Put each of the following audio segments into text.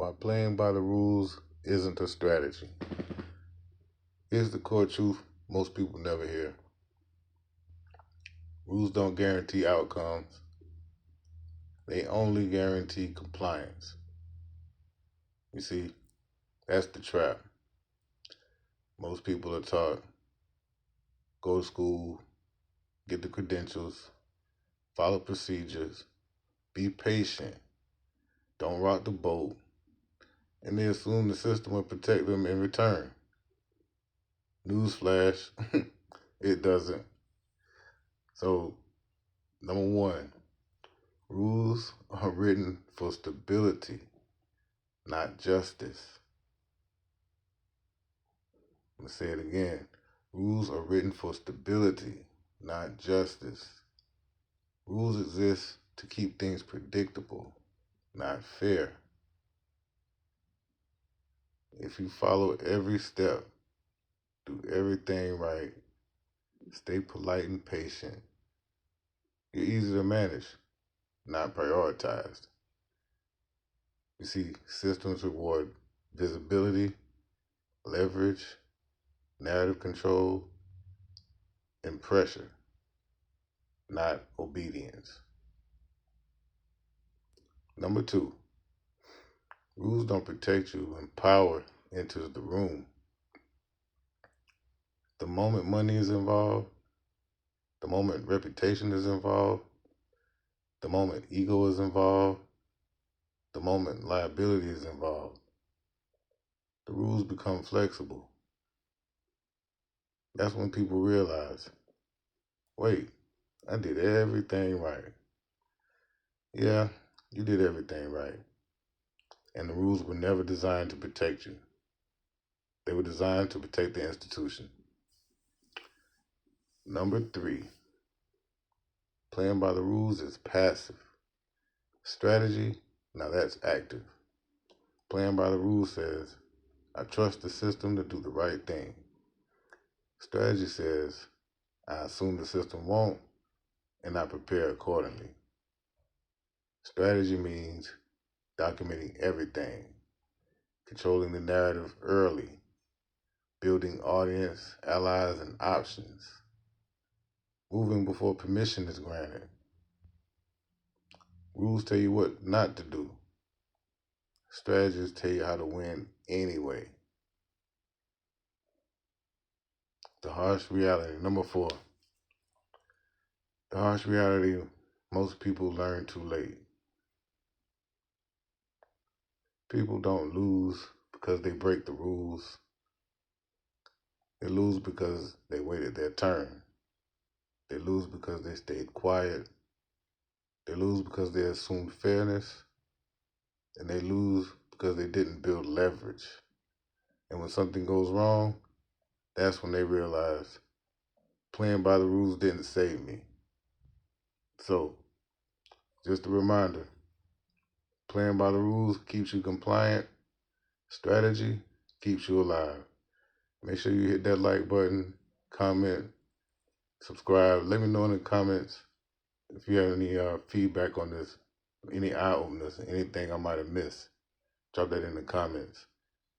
why playing by the rules isn't a strategy. Here's the core truth most people never hear. Rules don't guarantee outcomes. They only guarantee compliance. You see, that's the trap. Most people are taught, go to school, get the credentials, follow procedures, be patient, don't rock the boat, and they assume the system will protect them in return. Newsflash, it doesn't. So, number one, rules are written for stability, not justice. I'm going to say it again. Rules are written for stability, not justice. Rules exist to keep things predictable, not fair. If you follow every step, do everything right, stay polite and patient, you're easy to manage, not prioritized. You see, systems reward visibility, leverage, narrative control, and pressure, not obedience. Number two, rules don't protect you when power enters the room. The moment money is involved, the moment reputation is involved, the moment ego is involved, the moment liability is involved, the rules become flexible. That's when people realize, wait, I did everything right. Yeah, you did everything right. And the rules were never designed to protect you. They were designed to protect the institution. Number three, playing by the rules is passive. Strategy, now that's active. Playing by the rules says, I trust the system to do the right thing. Strategy says, I assume the system won't, and I prepare accordingly. Strategy means documenting everything, controlling the narrative early, building audience, allies, and options, moving before permission is granted. Rules tell you what not to do. Strategies tell you how to win anyway. The harsh reality. Number four, the harsh reality most people learn too late. People don't lose because they break the rules. They lose because they waited their turn. They lose because they stayed quiet. They lose because they assumed fairness. And they lose because they didn't build leverage. And when something goes wrong, that's when they realize playing by the rules didn't save me. So, just a reminder, playing by the rules keeps you compliant. Strategy keeps you alive. Make sure you hit that like button, comment, subscribe. Let me know in the comments if you have any feedback on this, any eye openers, anything I might have missed. Drop that in the comments.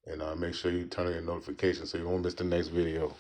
And make sure you turn on your notifications so you won't miss the next video.